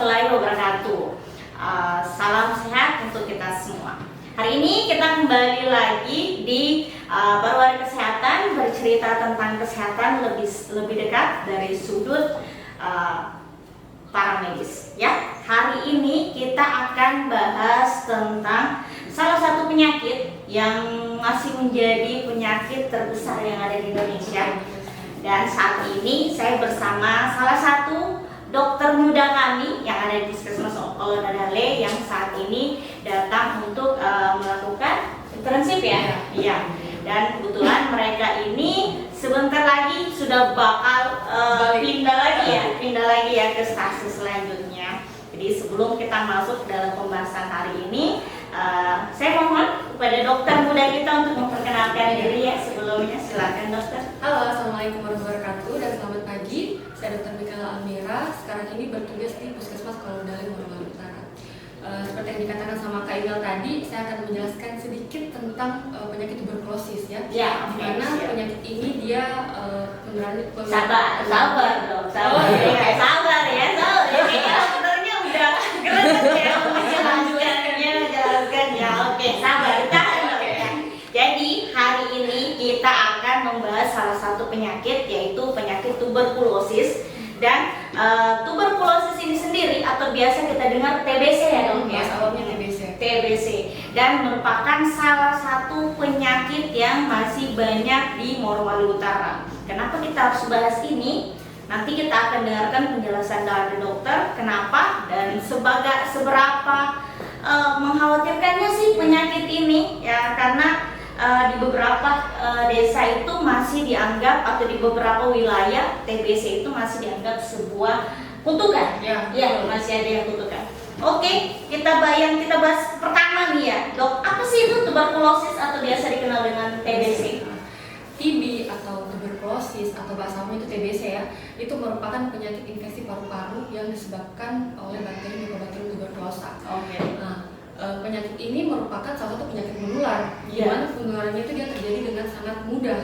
warahmatullahi wabarakatuh. Salam sehat untuk kita semua. Hari ini kita kembali lagi di Baru Hari Kesehatan, bercerita tentang kesehatan lebih dekat dari sudut para medis. Ya, hari ini kita akan bahas tentang salah satu penyakit yang masih menjadi penyakit terbesar yang ada di Indonesia. Dan saat ini saya bersama salah satu dokter muda kami yang ada di Puskesmas Olo Dadale yang saat ini datang untuk melakukan internship ya. Iya. Dan kebetulan mereka ini sebentar lagi sudah bakal pindah lagi ya ke stasiun selanjutnya. Jadi sebelum kita masuk dalam pembahasan hari ini, saya mohon kepada dokter muda kita untuk memperkenalkan diri ya sebelumnya. Silakan dokter. Halo, assalamualaikum warahmatullahi wabarakatuh dan selamat pagi. Saya Dr. Mikaela Almira. Sekarang ini bertugas di Puskesmas Olo Dadale, Morowali Utara. Seperti yang dikatakan sama Kak Imel tadi, saya akan menjelaskan sedikit tentang penyakit tuberkulosis ya. Ya, di mana penyakit ini dia sabar dong, sabar ya. Dokternya udah keren ya menjelaskan ya. Oke, sabar, tahan dong ya. Jadi hari ini kita akan membahas salah satu penyakit, yaitu penyakit tuberkulosis. Dan tuberkulosis ini sendiri atau biasa kita dengar TBC ya dong ya. Awalnya TBC dan merupakan salah satu penyakit yang masih banyak di Morowali Utara. Kenapa kita harus bahas ini? Nanti kita akan dengarkan penjelasan dari dokter kenapa dan seberapa mengkhawatirkannya sih penyakit ini ya, karena di beberapa desa itu masih dianggap, atau di beberapa wilayah TBC itu masih dianggap sebuah kutukan. Ya, masih ada yang kutukan. Oke, kita bahas pertama nih ya, dok. Apa sih itu tuberkulosis atau biasa dikenal dengan TBC? TB atau tuberkulosis atau bahasa umumnya itu TBC ya, itu merupakan penyakit infeksi paru-paru yang disebabkan oleh bakteri Mycobacterium tuberculosis. Nah, penyakit ini merupakan salah satu penyakit menular, di mana penularannya itu dia terjadi dengan sangat mudah,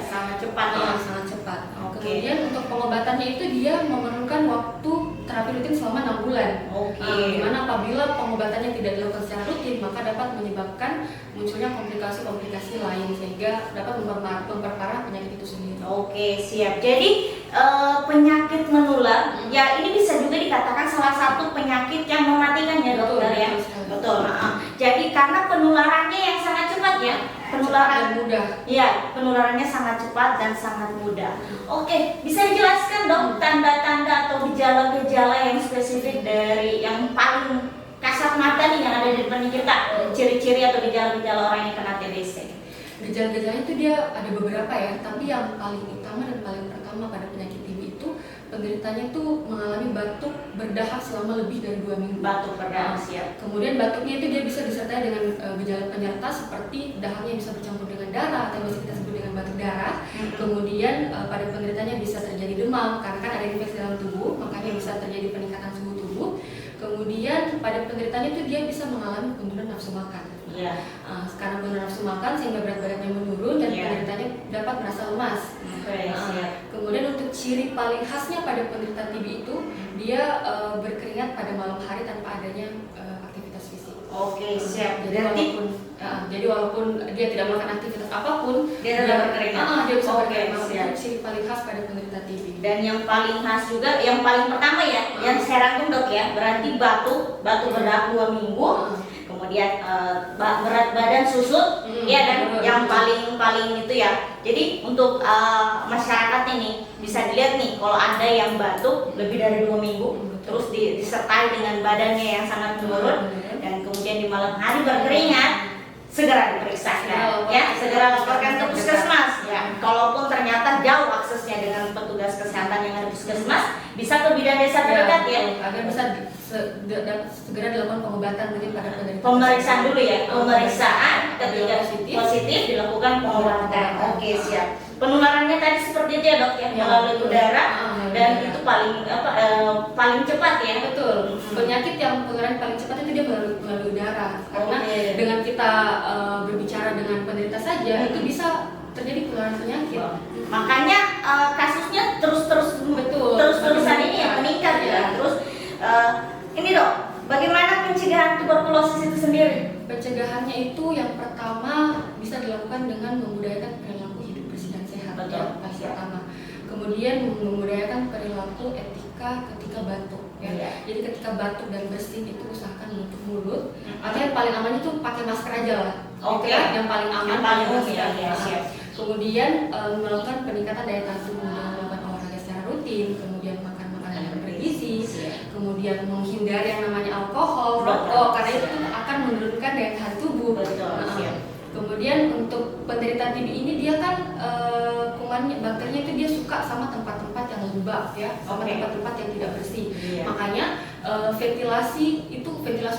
sangat cepat ya. Sangat cepat. Kemudian untuk pengobatannya itu dia memerlukan waktu terapi rutin selama 6 bulan. Di mana apabila pengobatannya tidak dilakukan secara rutin, maka dapat menyebabkan munculnya komplikasi-komplikasi lain sehingga dapat memperparah penyakit itu sendiri. Oke, siap. Jadi penyakit menular, ya ini bisa juga dikatakan salah satu penyakit yang mematikan ya dokter ya. Betul. Jadi karena penularannya yang sangat cepat ya, penularan mudah. Iya, penularannya sangat cepat dan sangat mudah. Oke, bisa dijelaskan dong tanda-tanda atau gejala-gejala yang spesifik dari yang paling kasat mata nih yang ada di depan kita, ciri-ciri atau gejala-gejala orang yang kena TBC. Gejala-gejalanya itu dia ada beberapa ya, tapi yang paling utama dan paling pertama pada penyakit TB itu penderitanya itu mengalami batuk berdahak selama lebih dari 2 minggu. Batuk berdahak, siap. Kemudian batuknya itu dia bisa disertai dengan gejala penyerta seperti dahaknya bisa bercampur dengan darah atau bisa kita sebut dengan batuk darah. Kemudian pada penderitanya bisa terjadi demam karena kan ada infeksi dalam tubuh, makanya bisa terjadi peningkatan suhu tubuh. Kemudian pada penderitanya itu dia bisa mengalami penurunan nafsu makan. Karena penurunan nafsu makan sehingga berat badannya menurun dan penderitanya dapat merasa lemas. Kemudian untuk ciri paling khasnya pada penderita TB itu dia berkeringat pada malam hari tanpa adanya aktivitas fisik. Oke, siap. Jadi walaupun dia tidak melakukan aktivitas apapun, dia tetap berkeringat. Dia bisa berkeringat. Siap. Itu ciri paling khas pada penderita TB. Dan yang paling khas juga, yang paling pertama ya, yang saya rangkum dok ya, berarti batuk berdahak 2 minggu. Kemudian berat badan susut, ya, dan yang paling itu ya. Jadi untuk masyarakat ini bisa dilihat nih, kalau ada yang batuk lebih dari 2 minggu, terus disertai dengan badannya yang sangat menurun, dan kemudian di malam hari berkeringat, segera diperiksakan, segera laporkan ke puskesmas. Ya, kalaupun ternyata jauh aksesnya dengan petugas kesehatan yang ada di puskesmas, bisa ke bidan desa terdekat ya, agar bisa segera dilakukan pengobatan mungkin pada penderita. Pemeriksaan dulu ya, pemeriksaan ketika positif dilakukan pengobatan. Oke, siap. Penularannya tadi seperti itu ya dok ya, melalui udara dan itu paling cepat ya. Betul. Penyakit yang penularan paling cepat itu dia melalui udara. Karena dengan kita berbicara dengan penderita saja itu bisa terjadi penularan penyakit. Makanya kasusnya terus-terusan ini ya meningkat ya. Terus Ini dok, bagaimana pencegahan tuberkulosis itu sendiri? Pencegahannya itu yang pertama bisa dilakukan dengan membudayakan perilaku hidup bersih dan sehat. Betul. Ya, pasti pertama. Kemudian membudayakan perilaku etika ketika batuk. Ya. Iya. Jadi ketika batuk dan bersin itu usahakan menutup mulut. Atau yang paling aman itu pakai masker aja lah. Oke. Itu yang paling aman. Yang paling pakai umum, masker. ya, siap. Kemudian melakukan peningkatan daya tahan tubuh dengan melakukan olahraga secara rutin, kemudian makan makanan yang bergizi, kemudian menghindari yang namanya alkohol, rokok, karena itu akan menurunkan daya tahan tubuh. Betul, siap. Kemudian untuk penderita TB ini dia kan kumannya, bakterinya itu dia suka sama tempat-tempat yang lembab ya, sama Oke. tempat-tempat yang tidak bersih. Iya. Makanya ventilasi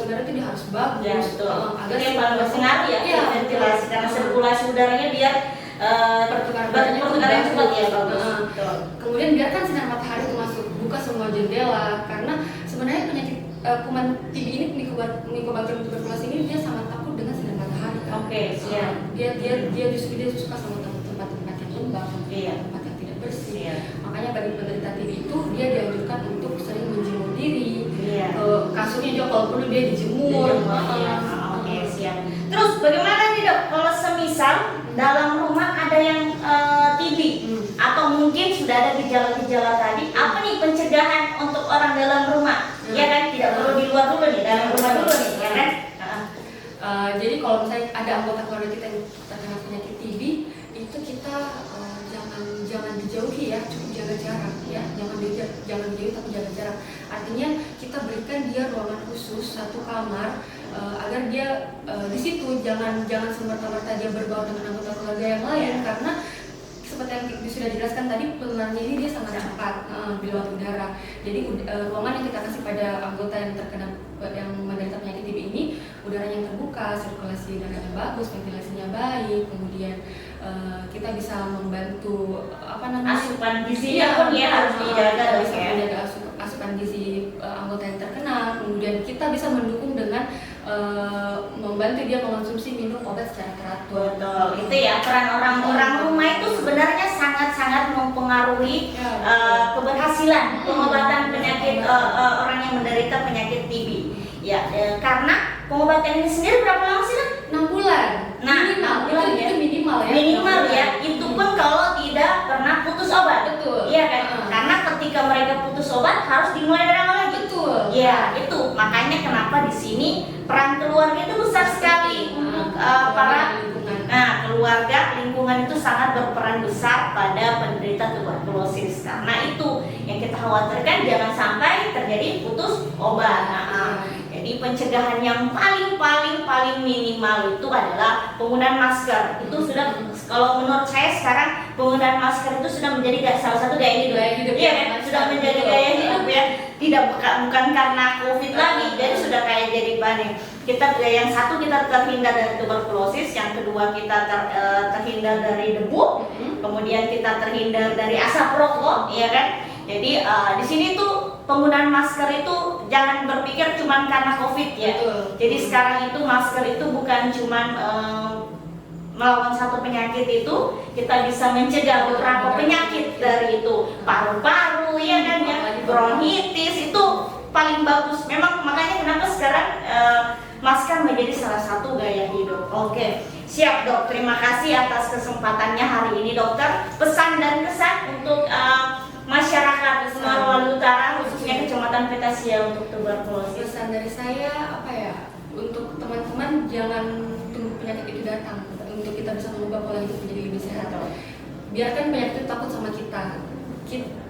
udara itu dia harus bagus. Ya, betul. Agar Itu yang paling berpengaruh ya, Iya, ventilasi, karena sirkulasi udaranya biar pertukaran pertukaran cepat ya, bagus. Nah, Betul. kemudian biarkan sinar matahari itu masuk, buka semua jendela, karena sebenarnya penyakit kuman TB ini, Mycobacterium tuberculosis ini dia sangat takut dengan sinar matahari. Kan? Oke, siap. Dia justru dia suka sama tempat-tempat yang lembab, Iya. tempat yang tidak bersih. Iya. Makanya bagi penderita TB itu dia dianjurkan untuk sering menjemur diri. Iya. Kasurnya juga kalau perlu dia dijemur. Iya. Oke, siap. Terus bagaimana nih dok, kalau semisal dalam rumah ada yang TB atau mungkin sudah ada gejala-gejala tadi, apa nih pencegahan untuk orang dalam rumah? Ya kan, tidak perlu di luar dulu nih, dalam rumah dulu nih, ya kan? Jadi kalau misalnya ada anggota keluarga kita yang terkena penyakit TB, itu kita jangan dijauhi ya, cukup jaga jarak ya, jangan dijauhi tapi jaga jarak. Artinya kita berikan dia ruangan khusus satu kamar agar dia di situ jangan semerta-merta dia berbaur dengan anggota keluarga yang lain, karena seperti yang sudah dijelaskan tadi, penularannya ini dia sangat cepat di lewat udara. Jadi ruangan yang kita kasih pada anggota yang terkena yang menderita penyakit TB ini, udaranya yang terbuka, sirkulasi udaranya bagus, ventilasinya baik, kemudian kita bisa membantu Asupan gizinya pun ya harus dijaga dok bisa ya. menjaga asupan gizi anggota yang terkena, kemudian kita bisa mendukung dengan membantu dia mengonsumsi minum obat secara teratur. Betul, itu ya peran orang-orang rumah itu sebenarnya sangat-sangat mempengaruhi keberhasilan pengobatan penyakit orang yang menderita penyakit TB. Ya, karena pengobatan ini sendiri berapa lama sih dok? 6 bulan. Nah, Minimal, 6 bulan ya. itu minimal ya. Minimal ya, itu pun kalau tidak pernah putus obat. Betul. Iya kan? Karena ketika mereka putus obat harus dimulai dari awal lagi. Betul. Ya, itu makanya kenapa di sini peran keluarga itu besar sekali untuk para lingkungan. keluarga, lingkungan itu sangat berperan besar pada penderita tuberkulosis. Karena itu yang kita khawatirkan jangan sampai terjadi putus obat. Jadi pencegahan yang paling minimal itu adalah penggunaan masker. Itu sudah, kalau menurut saya sekarang penggunaan masker itu sudah menjadi salah satu gaya hidup. Iya kan? Sudah menjadi gaya hidup ya. Tidak bukan karena COVID lagi. Jadi sudah kayak jadi bahan. Kita yang satu kita terhindar dari tuberkulosis, yang kedua kita terhindar dari debu, kemudian kita terhindar dari asap rokok, ya kan? Jadi di sini tuh penggunaan masker itu jangan berpikir cuma karena COVID ya. Betul. Jadi sekarang itu masker itu bukan cuma melawan satu penyakit itu, kita bisa mencegah beberapa penyakit dari itu, paru-paru ya kan ya, bronkitis itu paling bagus. Memang makanya kenapa sekarang masker menjadi salah satu gaya hidup. Oke, siap dok. Terima kasih atas kesempatannya hari ini dokter. Pesan dan kesan untuk masyarakat Morowali Utara khususnya Kecamatan Petasia untuk tuberkulosis. Pesan dari saya apa ya? Untuk teman-teman jangan tunggu penyakit itu datang untuk kita bisa mengubah pola hidup menjadi lebih sehat. Biarkan penyakit itu takut sama kita.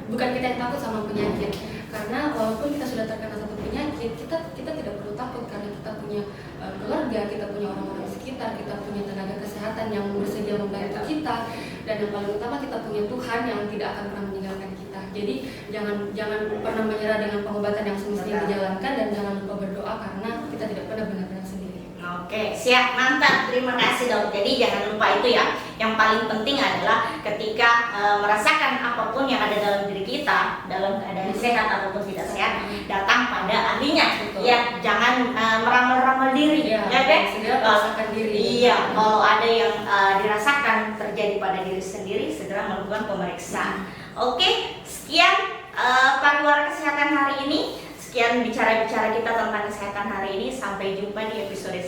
Bukan kita yang takut sama penyakit. Karena walaupun kita sudah terkena satu penyakit, kita tidak perlu takut karena kita punya keluarga, kita punya orang-orang di sekitar, kita punya tenaga kesehatan yang bersedia membantu kita, dan yang paling utama kita punya Tuhan yang tidak akan pernah meninggalkan kita. Jadi jangan pernah menyerah dengan pengobatan yang semestinya dijalankan, dan jangan lupa berdoa karena kita tidak pernah benar-benar sendiri. Oke, siap, mantap. Terima kasih dok. Jadi jangan lupa itu ya. Yang paling penting adalah ketika merasakan apapun yang ada dalam diri kita, dalam keadaan sehat ataupun tidak sehat, datang pada ahlinya. Betul. Ya, jangan meramal-ramal diri, ya kan? Segera merasakan diri. Iya, kalau ada yang dirasakan terjadi pada diri sendiri, segera melakukan pemeriksaan. Oke, sekian pariwara kesehatan hari ini. Sekian bicara-bicara kita tentang kesehatan hari ini. Sampai jumpa di episode